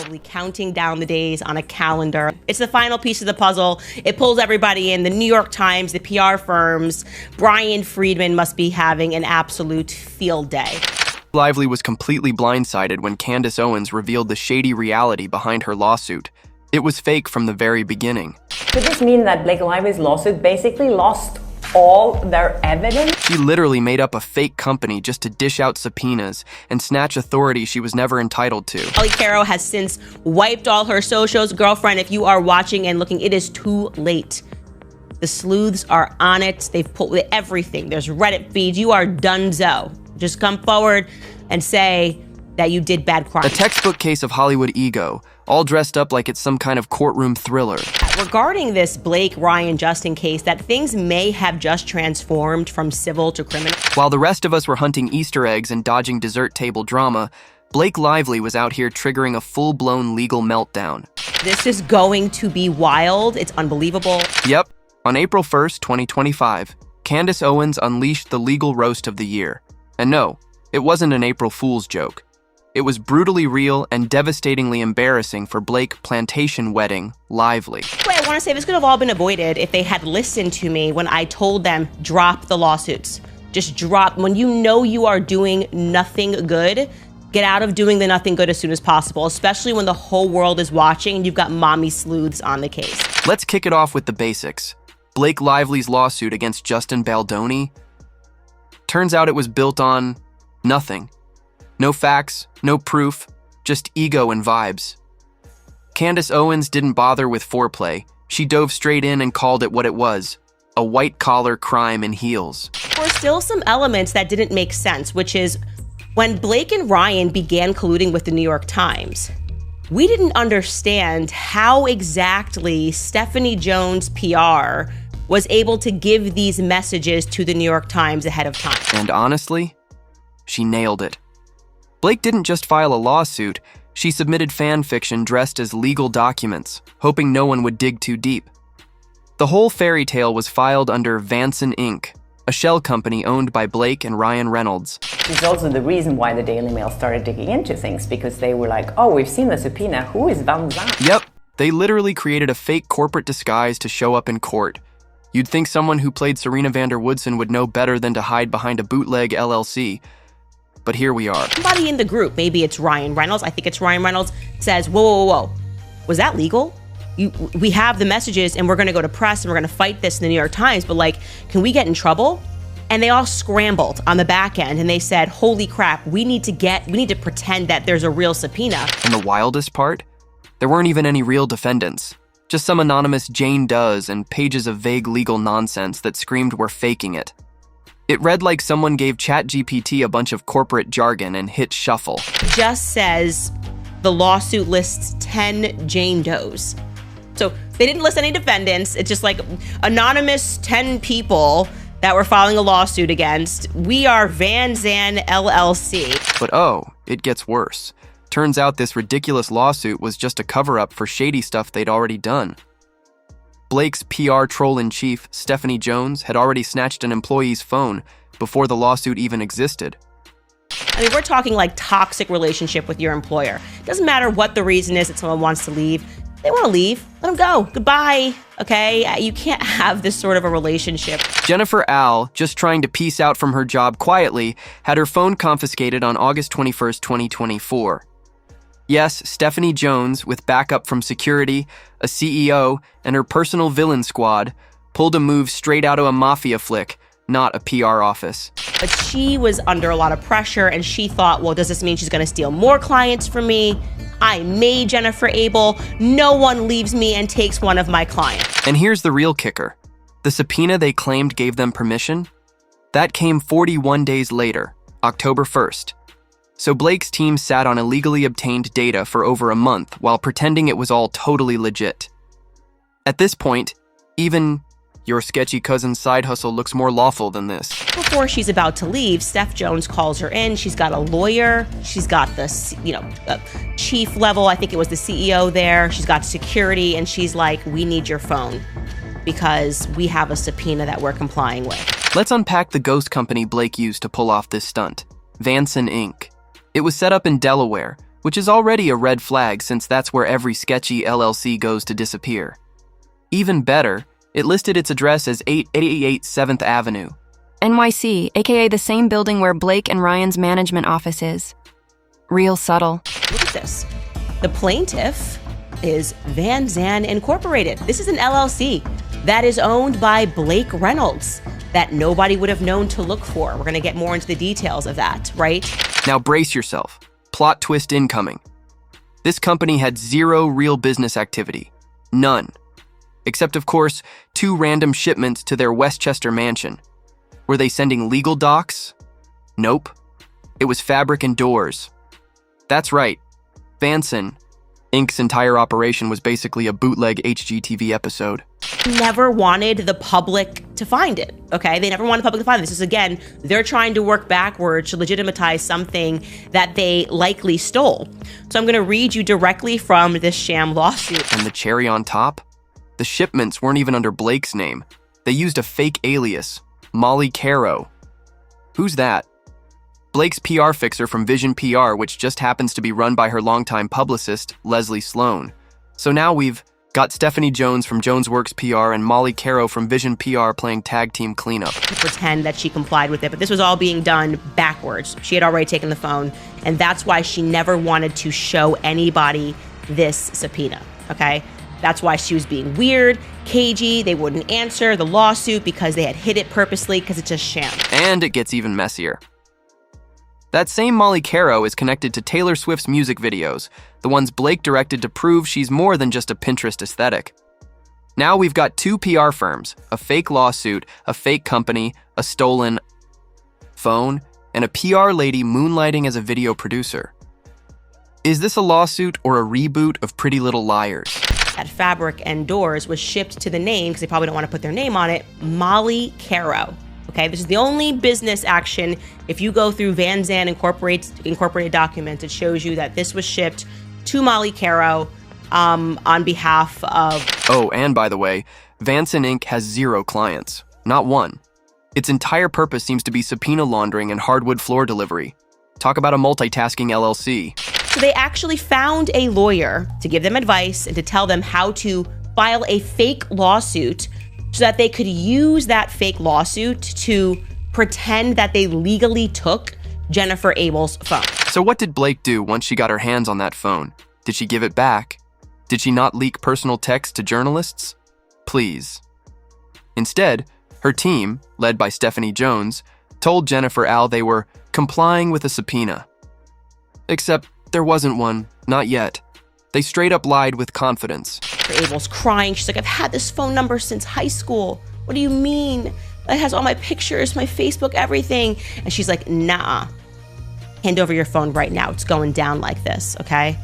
Lively counting down the days on a calendar. It's the final piece of the puzzle. It pulls everybody in. The New York Times, the PR firms. Brian Friedman must be having an absolute field day. Lively was completely blindsided when Candace Owens revealed the shady reality behind her lawsuit. It was fake from the very beginning. Could this mean that Blake Lively's lawsuit basically lost all their evidence? She literally made up a fake company just to dish out subpoenas and snatch authority she was never entitled to. Molly Caro has since wiped all her socials. Girlfriend, if you are watching and looking, it is too late. The sleuths are on it. They've pulled everything. There's Reddit feeds. You are donezo. Just come forward and say that you did bad crime. A textbook case of Hollywood ego, all dressed up like it's some kind of courtroom thriller. Regarding this Blake, Ryan, Justin case, that things may have just transformed from civil to criminal. While the rest of us were hunting Easter eggs and dodging dessert table drama, Blake Lively was out here triggering a full-blown legal meltdown. This is going to be wild. It's unbelievable. Yep. On April 1st, 2025, Candace Owens unleashed the legal roast of the year. And no, it wasn't an April Fool's joke. It was brutally real and devastatingly embarrassing for Blake Plantation Wedding Lively. Wait, I want to say this could have all been avoided if they had listened to me when I told them, drop the lawsuits. Just drop. When you know you are doing nothing good, get out of doing the nothing good as soon as possible, especially when the whole world is watching and you've got mommy sleuths on the case. Let's kick it off with the basics. Blake Lively's lawsuit against Justin Baldoni. Turns out it was built on nothing. No facts, no proof, just ego and vibes. Candace Owens didn't bother with foreplay. She dove straight in and called it what it was, a white-collar crime in heels. There were still some elements that didn't make sense, which is when Blake and Ryan began colluding with the New York Times, we didn't understand how exactly Stephanie Jones PR was able to give these messages to the New York Times ahead of time. And honestly, she nailed it. Blake didn't just file a lawsuit, she submitted fan fiction dressed as legal documents, hoping no one would dig too deep. The whole fairy tale was filed under Vanson Inc., a shell company owned by Blake and Ryan Reynolds. It's also the reason why the Daily Mail started digging into things, because they were like, oh, we've seen the subpoena, who is Van Zandt? Yep, they literally created a fake corporate disguise to show up in court. You'd think someone who played Serena van der Woodsen would know better than to hide behind a bootleg LLC. But here we are. Somebody in the group, maybe it's Ryan Reynolds, I think it's Ryan Reynolds, says, whoa, was that legal? We have the messages and we're gonna go to press and we're gonna fight this in the New York Times, but like, can we get in trouble? And they all scrambled on the back end and they said, holy crap, we need to pretend that there's a real subpoena. And the wildest part? There weren't even any real defendants. Just some anonymous Jane Does and pages of vague legal nonsense that screamed we're faking it. It read like someone gave ChatGPT a bunch of corporate jargon and hit shuffle. It just says the lawsuit lists 10 Jane Does. So they didn't list any defendants. It's just like anonymous 10 people that we're filing a lawsuit against. We are Van Zandt LLC. But oh, it gets worse. Turns out this ridiculous lawsuit was just a cover-up for shady stuff they'd already done. Blake's PR troll-in-chief, Stephanie Jones, had already snatched an employee's phone before the lawsuit even existed. I mean, we're talking like toxic relationship with your employer. It doesn't matter what the reason is that someone wants to leave. They want to leave, let them go. Goodbye, okay? You can't have this sort of a relationship. Jennifer Al, just trying to peace out from her job quietly, had her phone confiscated on August 21st, 2024. Yes, Stephanie Jones, with backup from security, a CEO, and her personal villain squad, pulled a move straight out of a mafia flick, not a PR office. But she was under a lot of pressure and she thought, well, does this mean she's gonna steal more clients from me? I made Jennifer Abel. No one leaves me and takes one of my clients. And here's the real kicker. The subpoena they claimed gave them permission? That came 41 days later, October 1st. So Blake's team sat on illegally obtained data for over a month while pretending it was all totally legit. At this point, even your sketchy cousin's side hustle looks more lawful than this. Before she's about to leave, Steph Jones calls her in. She's got a lawyer. She's got the, chief level. I think it was the CEO there. She's got security, and she's like, we need your phone because we have a subpoena that we're complying with. Let's unpack the ghost company Blake used to pull off this stunt, Vanson Inc. It was set up in Delaware, which is already a red flag since that's where every sketchy LLC goes to disappear. Even better, it listed its address as 888 7th Avenue. NYC, aka the same building where Blake and Ryan's management office is. Real subtle. Look at this. The plaintiff is Van Zandt Incorporated. This is an LLC that is owned by Blake Reynolds that nobody would have known to look for. We're going to get more into the details of that, right? Now brace yourself. Plot twist incoming. This company had zero real business activity. None. Except, of course, 2 random shipments to their Westchester mansion. Were they sending legal docs? Nope. It was fabric and doors. That's right. Vanson Inc.'s entire operation was basically a bootleg HGTV episode. Never wanted the public to find it, okay? They never wanted the public to find it. This is, again, they're trying to work backwards to legitimize something that they likely stole. So I'm going to read you directly from this sham lawsuit. And the cherry on top? The shipments weren't even under Blake's name. They used a fake alias, Molly Caro. Who's that? Blake's PR fixer from Vision PR, which just happens to be run by her longtime publicist, Leslie Sloan. So now we've got Stephanie Jones from JonesWorks PR and Molly Caro from Vision PR playing tag team cleanup. To pretend that she complied with it, but this was all being done backwards. She had already taken the phone, and that's why she never wanted to show anybody this subpoena, okay? That's why she was being weird, cagey, they wouldn't answer the lawsuit because they had hid it purposely because it's a sham. And it gets even messier. That same Molly Caro is connected to Taylor Swift's music videos, the ones Blake directed to prove she's more than just a Pinterest aesthetic. Now we've got 2 PR firms, a fake lawsuit, a fake company, a stolen phone, and a PR lady moonlighting as a video producer. Is this a lawsuit or a reboot of Pretty Little Liars? That fabric and doors was shipped to the name, because they probably don't want to put their name on it, Molly Caro. Okay, this is the only business action. If you go through Van Zandt Incorporated documents, it shows you that this was shipped to Molly Caro on behalf of... Oh, and by the way, Vanson Inc. has 0 clients. Not one. Its entire purpose seems to be subpoena laundering and hardwood floor delivery. Talk about a multitasking LLC. So they actually found a lawyer to give them advice and to tell them how to file a fake lawsuit so that they could use that fake lawsuit to pretend that they legally took Jennifer Abel's phone. So what did Blake do once she got her hands on that phone? Did she give it back? Did she not leak personal texts to journalists? Please. Instead, her team, led by Stephanie Jones, told Jennifer Al they were complying with a subpoena. Except there wasn't one, not yet. They straight up lied with confidence. Abel's crying. She's like, I've had this phone number since high school. What do you mean? It has all my pictures, my Facebook, everything. And she's like, nah. Hand over your phone right now. It's going down like this, okay?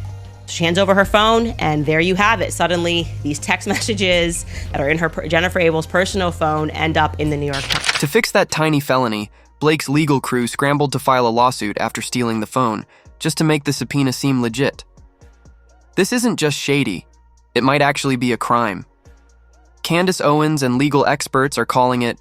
She hands over her phone, and there you have it. Suddenly, these text messages that are in her Jennifer Abel's personal phone end up in the New York Times. To fix that tiny felony, Blake's legal crew scrambled to file a lawsuit after stealing the phone, just to make the subpoena seem legit. This isn't just shady. It might actually be a crime. Candace Owens and legal experts are calling it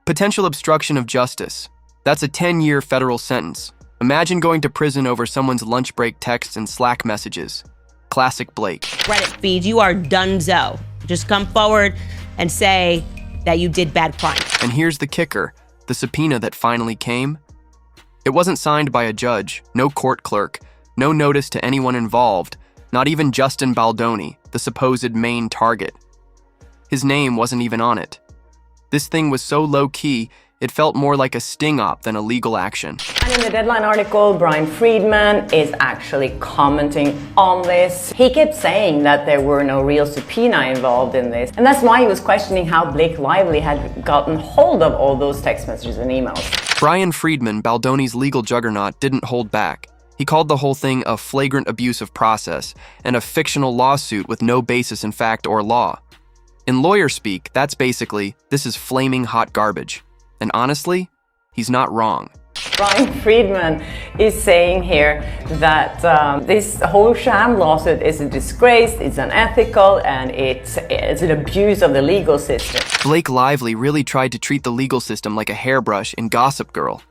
potential obstruction of justice. That's a 10-year federal sentence. Imagine going to prison over someone's lunch break texts and Slack messages. Classic Blake. Reddit feeds, you are donezo. Just come forward and say that you did bad crime. And here's the kicker, the subpoena that finally came. It wasn't signed by a judge, no court clerk, no notice to anyone involved, not even Justin Baldoni, the supposed main target. His name wasn't even on it. This thing was so low-key, it felt more like a sting op than a legal action. And in the Deadline article, Brian Friedman is actually commenting on this. He kept saying that there were no real subpoena involved in this. And that's why he was questioning how Blake Lively had gotten hold of all those text messages and emails. Brian Friedman, Baldoni's legal juggernaut, didn't hold back. He called the whole thing a flagrant abuse of process and a fictional lawsuit with no basis in fact or law. In lawyer speak, that's basically, this is flaming hot garbage. And honestly, he's not wrong. Brian Friedman is saying here that this whole sham lawsuit is a disgrace, it's unethical, and it's an abuse of the legal system. Blake Lively really tried to treat the legal system like a hairbrush in Gossip Girl.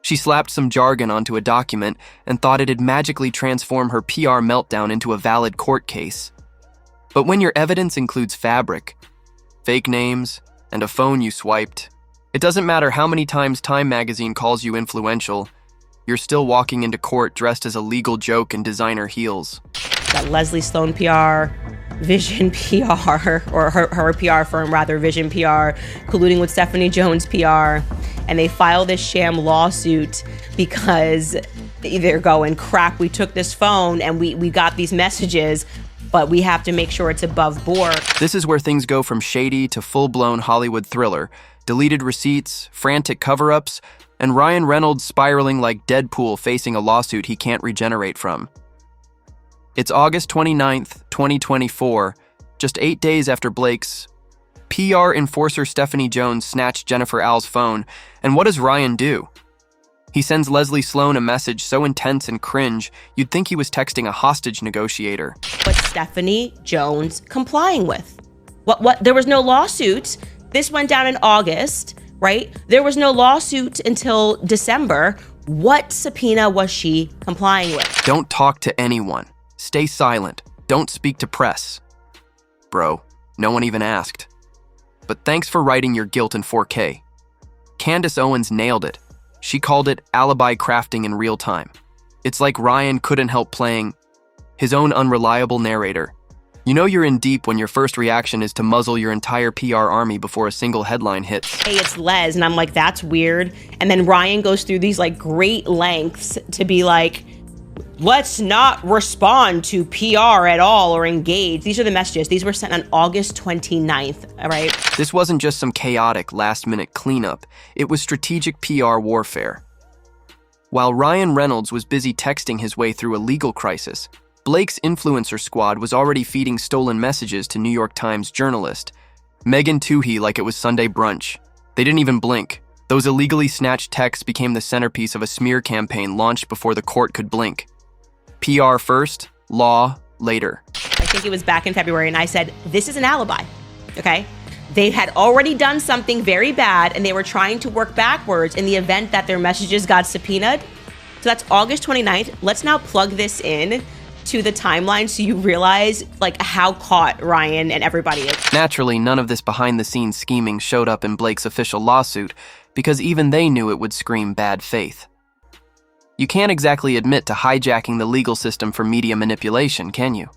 She slapped some jargon onto a document and thought it'd magically transform her PR meltdown into a valid court case. But when your evidence includes fabric, fake names, and a phone you swiped, it doesn't matter how many times Time magazine calls you influential, you're still walking into court dressed as a legal joke in designer heels. Got Leslie Sloan PR, Vision PR, or her PR firm rather, Vision PR, colluding with Stephanie Jones PR, and they file this sham lawsuit because they're going, crap, we took this phone and we got these messages, but we have to make sure it's above board. This is where things go from shady to full-blown Hollywood thriller, deleted receipts, frantic cover-ups, and Ryan Reynolds spiraling like Deadpool facing a lawsuit he can't regenerate from. It's August 29th, 2024, just 8 days after Blake's PR enforcer Stephanie Jones snatched Jennifer Al's phone, and what does Ryan do? He sends Leslie Sloan a message so intense and cringe, you'd think he was texting a hostage negotiator. But Stephanie Jones complying with? What? There was no lawsuit. This went down in August, right? There was no lawsuit until December. What subpoena was she complying with? Don't talk to anyone. Stay silent. Don't speak to press. Bro, no one even asked. But thanks for writing your guilt in 4K. Candace Owens nailed it. She called it alibi crafting in real time. It's like Ryan couldn't help playing his own unreliable narrator. You know you're in deep when your first reaction is to muzzle your entire PR army before a single headline hits. Hey, it's Les, and I'm like, that's weird. And then Ryan goes through these like great lengths to be like, let's not respond to PR at all or engage. These are the messages. These were sent on August 29th, all right? This wasn't just some chaotic last-minute cleanup. It was strategic PR warfare. While Ryan Reynolds was busy texting his way through a legal crisis, Blake's influencer squad was already feeding stolen messages to New York Times journalist Megan Twohey like it was Sunday brunch. They didn't even blink. Those illegally snatched texts became the centerpiece of a smear campaign launched before the court could blink. PR first, law later. I think it was back in February, and I said, this is an alibi, okay? They had already done something very bad, and they were trying to work backwards in the event that their messages got subpoenaed. So that's August 29th. Let's now plug this in to the timeline so you realize like how caught Ryan and everybody is. Naturally, none of this behind-the-scenes scheming showed up in Blake's official lawsuit because even they knew it would scream bad faith. You can't exactly admit to hijacking the legal system for media manipulation, can you?